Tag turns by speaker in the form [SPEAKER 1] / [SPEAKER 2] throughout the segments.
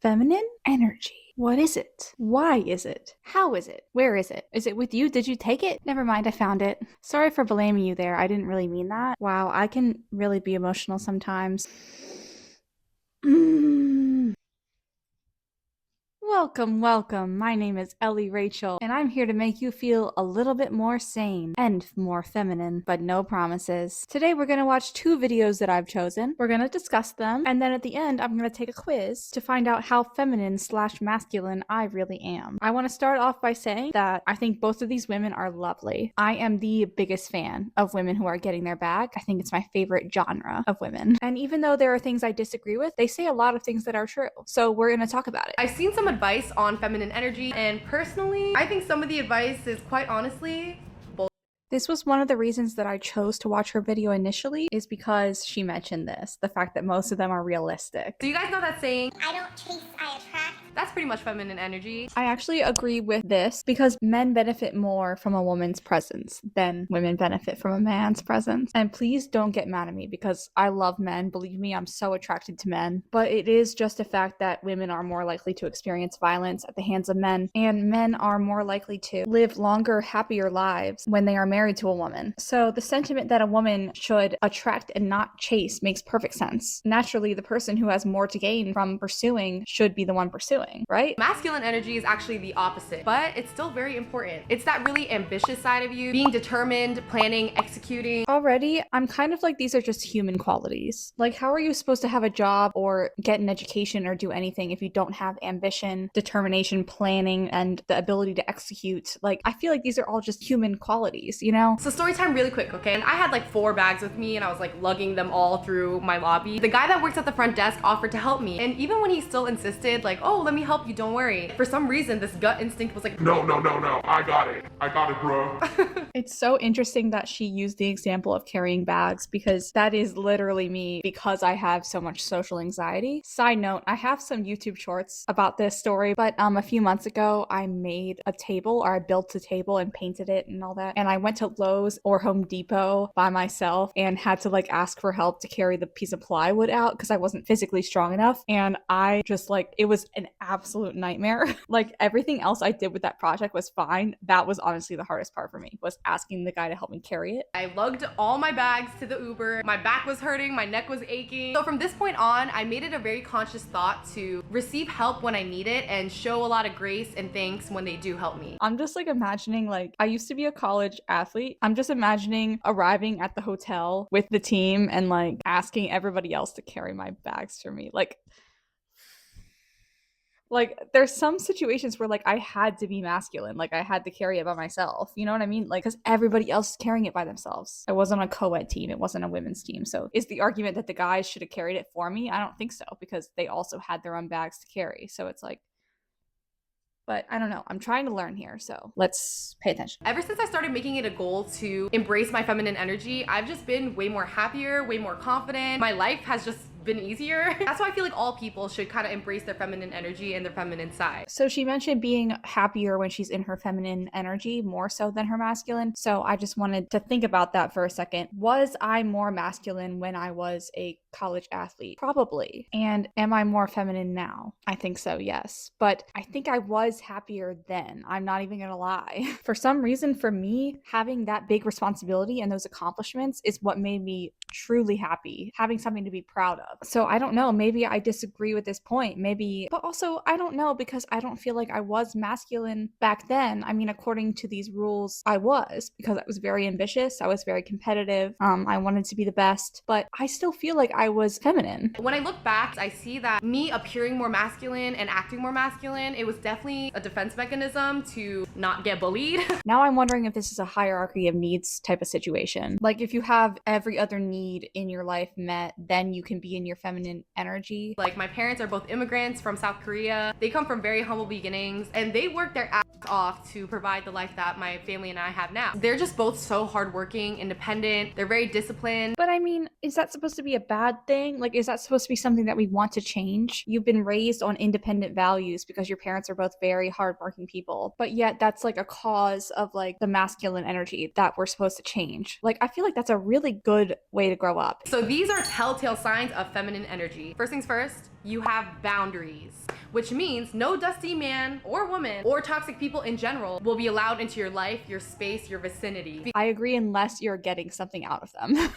[SPEAKER 1] Feminine energy. What is it? Why is it? How is it? Where is it? Is it with you? Did you take it? Never mind, I found it. Sorry for blaming you there. I didn't really mean that. Wow, I can really be emotional sometimes. Welcome. My name is Ellie Rachel, and I'm here to make you feel a little bit more sane and more feminine, but no promises. Today we're going to watch two videos that I've chosen. We're going to discuss them, and then at the end I'm going to take a quiz to find out how feminine/masculine I really am. I want to start off by saying that I think both of these women are lovely. I am the biggest fan of women who are getting their bag. I think it's my favorite genre of women. And even though there are things I disagree with, they say a lot of things that are true. So we're going to talk about it.
[SPEAKER 2] I've seen some advice on feminine energy, and personally, I think some of the advice is quite honestly bull.
[SPEAKER 1] This was one of the reasons that I chose to watch her video initially, is because she mentioned this, the fact that most of them are realistic.
[SPEAKER 2] Do you guys know that saying,
[SPEAKER 3] I don't chase, I attract?
[SPEAKER 2] that's pretty much feminine energy.
[SPEAKER 1] I actually agree with this because men benefit more from a woman's presence than women benefit from a man's presence. And please don't get mad at me because I love men. Believe me, I'm so attracted to men. But it is just a fact that women are more likely to experience violence at the hands of men, and men are more likely to live longer, happier lives when they are married to a woman. So the sentiment that a woman should attract and not chase makes perfect sense. Naturally, the person who has more to gain from pursuing should be the one pursuing, right?
[SPEAKER 2] Masculine energy is actually the opposite, but it's still very important. It's that really ambitious side of you, being determined, planning, executing.
[SPEAKER 1] Already, I'm kind of like, these are just human qualities. Like, how are you supposed to have a job or get an education or do anything if you don't have ambition, determination, planning, and the ability to execute? Like, I feel like these are all just human qualities, you know?
[SPEAKER 2] So story time really quick, okay? And I had like 4 bags with me and I was like lugging them all through my lobby. The guy that works at the front desk offered to help me. And even when he still insisted like, oh, let me help you, don't worry. For some reason, this gut instinct was like,
[SPEAKER 4] No, I got it, bro.
[SPEAKER 1] It's so interesting that she used the example of carrying bags because that is literally me because I have so much social anxiety. Side note, I have some YouTube shorts about this story, but a few months ago, I made a table, or I built a table and painted it and all that. And I went to Lowe's or Home Depot by myself and had to like ask for help to carry the piece of plywood out because I wasn't physically strong enough. And I just like, it was an absolute nightmare. Like, everything else I did with that project was fine. That was honestly the hardest part for me, was asking the guy to help me carry it.
[SPEAKER 2] I lugged all my bags to the Uber. My back was hurting, my neck was aching. So from this point on, I made it a very conscious thought to receive help when I need it and show a lot of grace and thanks when they do help me.
[SPEAKER 1] I'm just like imagining, like, I used to be a college athlete. I'm just imagining arriving at the hotel with the team and like asking everybody else to carry my bags for me. Like, there's some situations where, like, I had to be masculine. Like, I had to carry it by myself. You know what I mean? Like, because everybody else is carrying it by themselves. It wasn't a co-ed team. It wasn't a women's team. So is the argument that the guys should have carried it for me? I don't think so, because they also had their own bags to carry. So it's like, but I don't know. I'm trying to learn here, so let's pay attention.
[SPEAKER 2] Ever since I started making it a goal to embrace my feminine energy, I've just been way more happier, way more confident. My life has just been easier. That's why I feel like all people should kind of embrace their feminine energy and their feminine side.
[SPEAKER 1] So she mentioned being happier when she's in her feminine energy more so than her masculine. So I just wanted to think about that for a second. Was I more masculine when I was a college athlete? Probably. And am I more feminine now? I think so, yes. But I think I was happier then. I'm not even gonna lie. For some reason, for me, having that big responsibility and those accomplishments is what made me truly happy, having something to be proud of. So I don't know, maybe I disagree with this point, maybe, but also I don't know, because I don't feel like I was masculine back then. I mean, according to these rules, I was, because I was very ambitious, I was very competitive, I wanted to be the best, but I still feel like I was feminine.
[SPEAKER 2] When I look back, I see that me appearing more masculine and acting more masculine, it was definitely a defense mechanism to not get bullied.
[SPEAKER 1] Now I'm wondering if this is a hierarchy of needs type of situation. Like, if you have every other need in your life met, then you can be in your feminine energy.
[SPEAKER 2] Like, my parents are both immigrants from South Korea. They come from very humble beginnings and they work their ass off to provide the life that my family and I have now. They're just both so hardworking, independent, they're very disciplined.
[SPEAKER 1] But I mean, is that supposed to be a bad thing? Like, is that supposed to be something that we want to change? You've been raised on independent values because your parents are both very hardworking people, but yet that's like a cause of like the masculine energy that we're supposed to change. Like, I feel like that's a really good way to grow up.
[SPEAKER 2] So these are telltale signs of feminine energy. First things first, you have boundaries. which means no dusty man or woman or toxic people in general will be allowed into your life, your space, your vicinity.
[SPEAKER 1] I agree unless you're getting something out of them.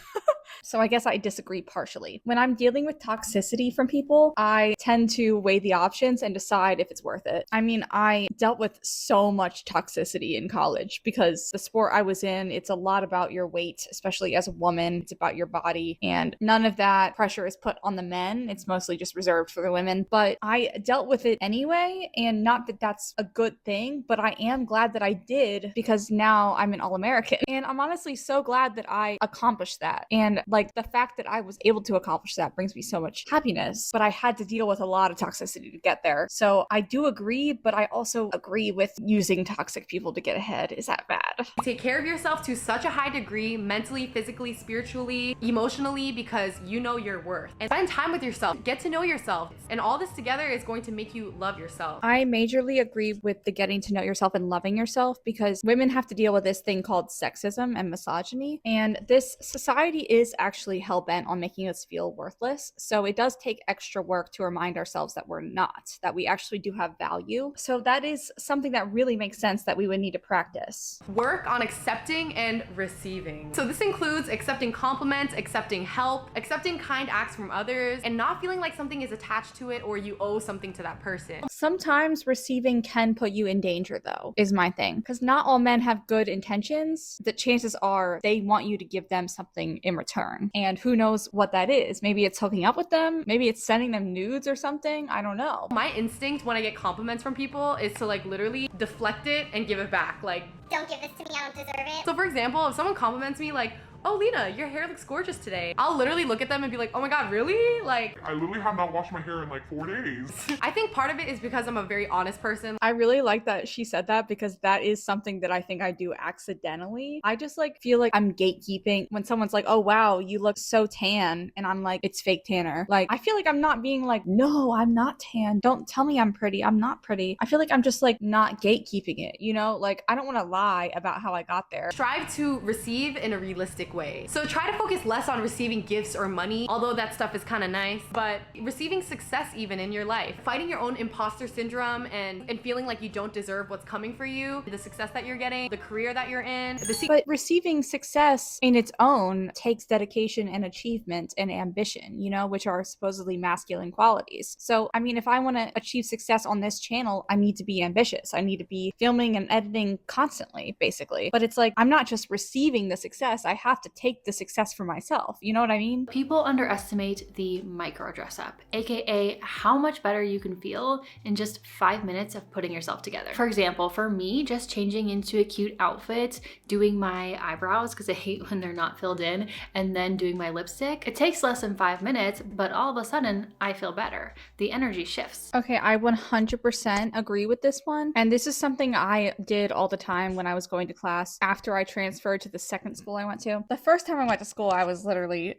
[SPEAKER 1] So I guess I disagree partially. When I'm dealing with toxicity from people, I tend to weigh the options and decide if it's worth it. I mean, I dealt with so much toxicity in college because the sport I was in, it's a lot about your weight, especially as a woman. It's about your body, and none of that pressure is put on the men. It's mostly just reserved for the women. But I dealt with it anyway, and not that that's a good thing, but I am glad that I did because now I'm an All-American. And I'm honestly so glad that I accomplished that. And like the fact that I was able to accomplish that brings me so much happiness, but I had to deal with a lot of toxicity to get there. So I do agree, but I also agree with using toxic people to get ahead. Is that bad?
[SPEAKER 2] Take care of yourself to such a high degree, mentally, physically, spiritually, emotionally, because you know your worth. And spend time with yourself, get to know yourself. And all this together is going to make you love yourself.
[SPEAKER 1] I majorly agree with the getting to know yourself and loving yourself because women have to deal with this thing called sexism and misogyny. And this society is actually hell-bent on making us feel worthless. So it does take extra work to remind ourselves that we're not, that we actually do have value. So that is something that really makes sense that we would need to practice.
[SPEAKER 2] Work on accepting and receiving. So this includes accepting compliments, accepting help, accepting kind acts from others, and not feeling like something is attached to it or you owe something to that person.
[SPEAKER 1] Sometimes receiving can put you in danger, though, is my thing. Because not all men have good intentions. The chances are they want you to give them something in return. And who knows what that is? Maybe it's hooking up with them. Maybe it's sending them nudes or something. I don't know.
[SPEAKER 2] My instinct when I get compliments from people is to like literally deflect it and give it back. Like,
[SPEAKER 3] don't give this to me, I don't deserve it.
[SPEAKER 2] so for example, if someone compliments me like, oh Lena, your hair looks gorgeous today, I'll literally look at them and be like, oh my god, really? Like,
[SPEAKER 4] I literally have not washed my hair in like 4 days.
[SPEAKER 2] I think part of it is because I'm a very honest person.
[SPEAKER 1] I really like that she said that because that is something that I think I do accidentally. I just like feel like I'm gatekeeping when someone's like, oh wow, you look so tan. And I'm like, it's fake tanner. Like, I feel like I'm not being like, no, I'm not tan. Don't tell me I'm pretty. I'm not pretty. I feel like I'm just like not gatekeeping it, you know? Like, I don't want to lie about how I got there.
[SPEAKER 2] Strive to receive in a realistic way. So try to focus less on receiving gifts or money, although that stuff is kind of nice, but receiving success even in your life. Fighting your own imposter syndrome and feeling like you don't deserve what's coming for you, the success that you're getting, the career that you're in.
[SPEAKER 1] But receiving success in its own takes dedication and achievement and ambition, you know, which are supposedly masculine qualities. So, I mean, if I want to achieve success on this channel, I need to be ambitious. I need to be filming and editing constantly, basically. But it's like, I'm not just receiving the success, I have to take the success for myself. You know what I mean?
[SPEAKER 5] People underestimate the micro dress up, aka how much better you can feel in just 5 minutes of putting yourself together. For example, for me, just changing into a cute outfit, doing my eyebrows because I hate when they're not filled in, and then doing my lipstick, it takes less than 5 minutes, but all of a sudden I feel better. The energy shifts.
[SPEAKER 1] Okay, I 100% agree with this one. And this is something I did all the time when I was going to class after I transferred to the second school I went to. The first time I went to school, I was literally,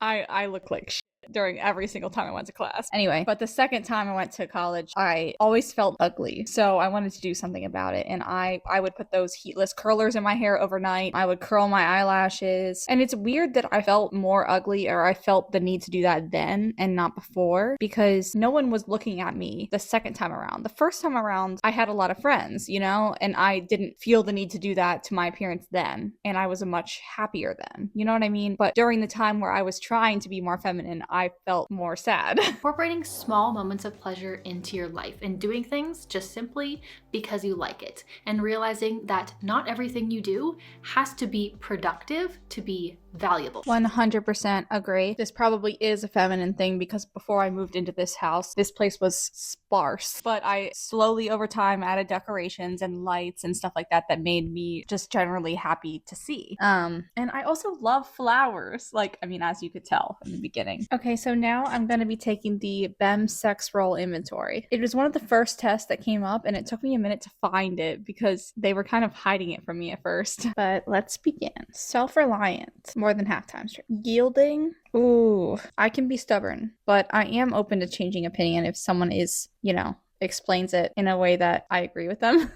[SPEAKER 1] I looked like shit during every single time I went to class. Anyway, but the second time I went to college, I always felt ugly. So I wanted to do something about it. And I would put those heatless curlers in my hair overnight. I would curl my eyelashes. And it's weird that I felt more ugly, or I felt the need to do that then and not before, because no one was looking at me the second time around. The first time around, I had a lot of friends, you know, and I didn't feel the need to do that to my appearance then. And I was a much happier then. You know what I mean? But during the time where I was trying to be more feminine, I felt more sad.
[SPEAKER 5] Incorporating small moments of pleasure into your life and doing things just simply because you like it, and realizing that not everything you do has to be productive to be valuable.
[SPEAKER 1] 100% agree. This probably is a feminine thing because before I moved into this house, this place was sparse. But I slowly over time added decorations and lights and stuff like that that made me just generally happy to see. And I also love flowers, like, I mean, as you could tell in the beginning. Okay, so now I'm going to be taking the BEM sex role inventory. It was one of the first tests that came up, and it took me a minute to find it because they were kind of hiding it from me at first. But let's begin. Self-reliant, more than half times. Yielding. Ooh, I can be stubborn, but I am open to changing opinion if someone is, you know, explains it in a way that I agree with them.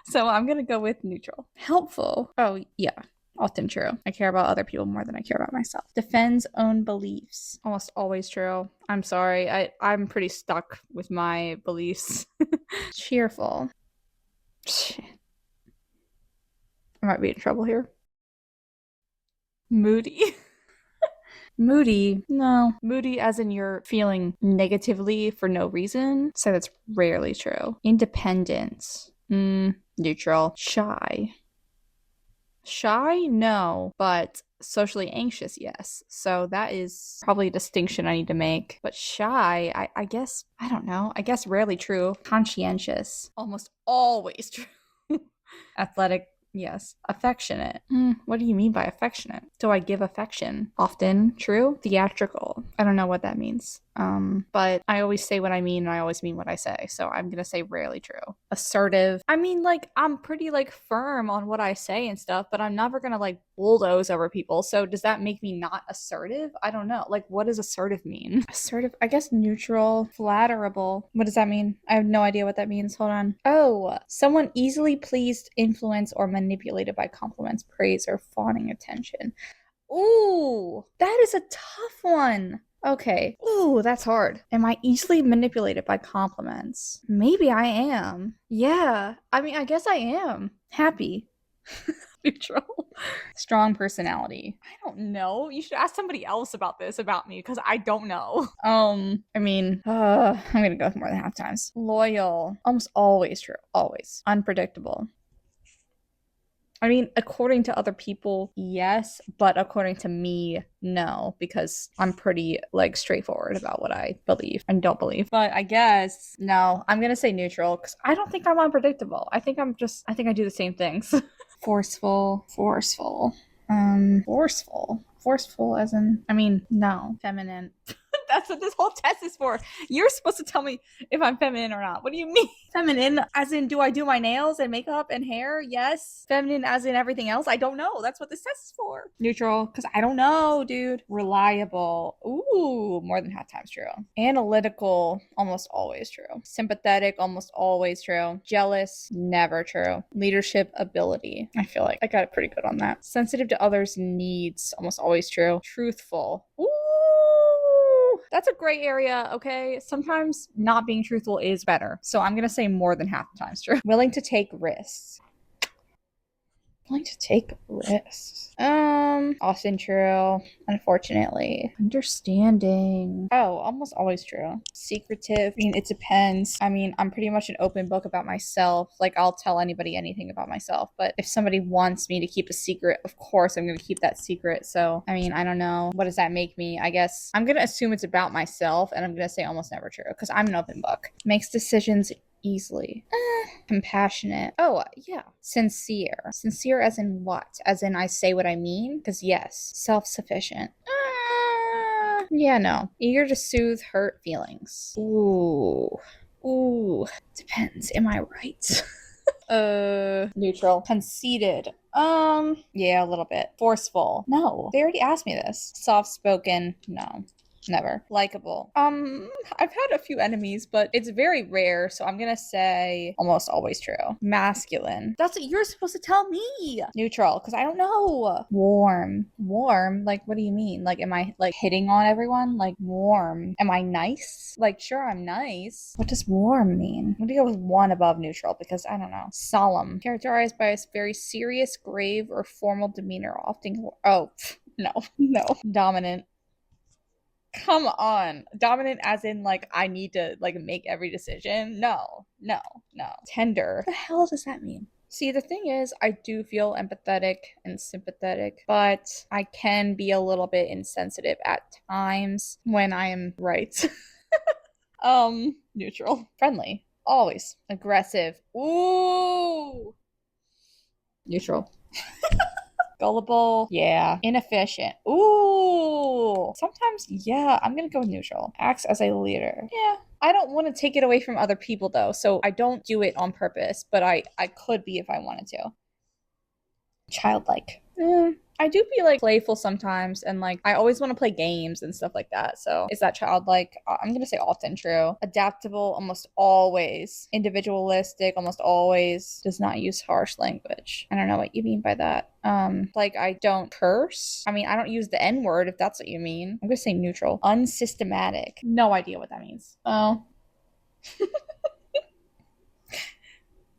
[SPEAKER 1] So I'm gonna go with neutral. Helpful. Oh, yeah. Often true. I care about other people more than I care about myself. Defends own beliefs. Almost always true. I'm sorry. I'm pretty stuck with my beliefs. Cheerful. Shit. I might be in trouble here. Moody. Moody. No. Moody as in you're feeling negatively for no reason. So that's rarely true. Independent. Neutral. Shy. Shy? No. But socially anxious, yes. So that is probably a distinction I need to make. But shy, I guess, I don't know. I guess rarely true. Conscientious. Almost always true. Athletic. Yes. Affectionate. What do you mean by affectionate? Do I give affection? Often. True. Theatrical. I don't know what that means. But I always say what I mean and I always mean what I say. So I'm gonna say rarely true. Assertive. I mean, like, I'm pretty like firm on what I say and stuff, but I'm never gonna like bulldoze over people. So does that make me not assertive? I don't know. Like, what does assertive mean? Assertive, I guess neutral, flatterable. What does that mean? I have no idea what that means. Hold on. Oh, someone easily pleased, influenced, or manipulated by compliments, praise, or fawning attention. Ooh, that is a tough one. Okay. Ooh, that's hard. Am I easily manipulated by compliments? Maybe I am. Yeah. I mean, I guess I am. Happy. Neutral. Strong personality. I don't know. You should ask somebody else about this about me because I don't know. I mean, I'm gonna go with more than half times. Loyal. Almost always true. Always. Unpredictable. I mean, according to other people, yes, but according to me, no, because I'm pretty like straightforward about what I believe and don't believe. But I guess no, I'm gonna say neutral because I don't think I'm unpredictable. I think I think I do the same things. Forceful, forceful as in, I mean, no, feminine. That's what this whole test is for. You're supposed to tell me if I'm feminine or not. What do you mean? Feminine as in, do I do my nails and makeup and hair? Yes. Feminine as in everything else? I don't know. That's what this test is for. Neutral, because I don't know, dude. Reliable. Ooh, more than half times true. Analytical, almost always true. Sympathetic, almost always true. Jealous, never true. Leadership ability. I feel like I got it pretty good on that. Sensitive to others' needs, almost always true. Truthful. Ooh. That's a gray area, okay? Sometimes not being truthful is better. So I'm gonna say more than half the times true. Willing to take risks. Willing to take risks. Often true. Unfortunately. Understanding. Oh, almost always true. Secretive. I mean, it depends. I mean, I'm pretty much an open book about myself. Like, I'll tell anybody anything about myself. But if somebody wants me to keep a secret, of course I'm gonna keep that secret. So, I mean, I don't know. What does that make me? I guess I'm gonna assume it's about myself, and I'm gonna say almost never true because I'm an open book. Makes decisions easily. Compassionate. Oh, yeah. Sincere. Sincere as in what? As in I say what I mean? Because yes. Self-sufficient. Yeah, no. Eager to soothe hurt feelings. Ooh. Depends. Am I right? Neutral. Conceited. Yeah, a little bit. Forceful. No. They already asked me this. Soft-spoken. No. Never. Likable. I've had a few enemies, but it's very rare, so I'm gonna say almost always true. Masculine. That's what you're supposed to tell me. Neutral, because I don't know. Warm. Warm? Like, what do you mean? Like, am I, like, hitting on everyone? Like, warm. Am I nice? Like, sure, I'm nice. What does warm mean? I'm gonna go with one above neutral, because I don't know. Solemn. Characterized by a very serious, grave, or formal demeanor, often... Oh, no. Dominant. Come on. Dominant as in like I need to like make every decision? No. Tender. What the hell does that mean? See, the thing is, I do feel empathetic and sympathetic, but I can be a little bit insensitive at times when I am right. Neutral. Friendly. Always. Aggressive. Ooh. Neutral. Gullible. Yeah. Inefficient. Ooh. Sometimes, yeah, I'm gonna go with neutral. Acts as a leader. Yeah. I don't want to take it away from other people though, so I don't do it on purpose, but I could be if I wanted to. Childlike. I do be like playful sometimes, and like I always want to play games and stuff like that. So is that childlike? I'm gonna say often true. Adaptable, almost always. Individualistic, almost always. Does not use harsh language. I don't know what you mean by that. Like I don't curse. I mean, I don't use the N word if that's what you mean. I'm gonna say neutral. Unsystematic. No idea what that means. Oh.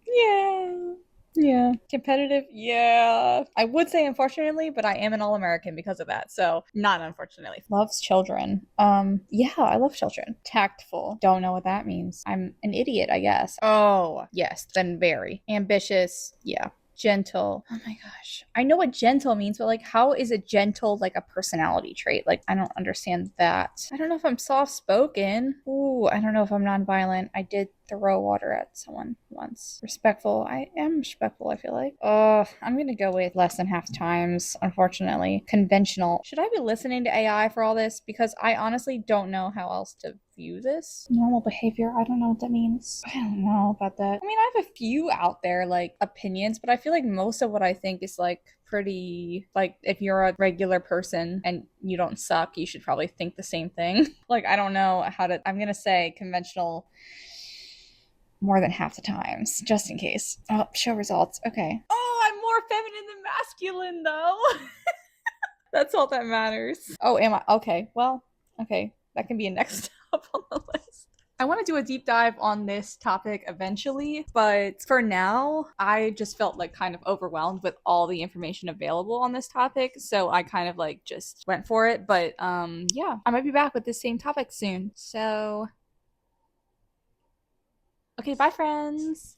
[SPEAKER 1] Yeah. Yeah. Competitive. Yeah. I would say unfortunately, but I am an all-American because of that. So, not unfortunately. Loves children. Yeah, I love children. Tactful. Don't know what that means. I'm an idiot, I guess. Oh, yes, then very ambitious. Yeah. Gentle. Oh my gosh. I know what gentle means, but like how is a gentle like a personality trait? Like I don't understand that. I don't know if I'm soft spoken. Ooh, I don't know if I'm nonviolent. I did throw water at someone once. Respectful. I am respectful, I feel like. I'm gonna go with less than half times, unfortunately. Conventional. Should I be listening to AI for all this? Because I honestly don't know how else to view this. Normal behavior. I don't know what that means. I don't know about that. I mean, I have a few out there like opinions, but I feel like most of what I think is like pretty like if you're a regular person and you don't suck, you should probably think the same thing. Like I don't know how to I'm gonna say conventional more than half the times, just in case. Oh, show results. Okay. Oh, I'm more feminine than masculine, though. That's all that matters. Oh, am I? Okay. Well, okay. That can be a next stop on the list. I want to do a deep dive on this topic eventually, but for now, I just felt like kind of overwhelmed with all the information available on this topic, so I kind of like just went for it. But yeah, I might be back with this same topic soon. So okay, bye friends.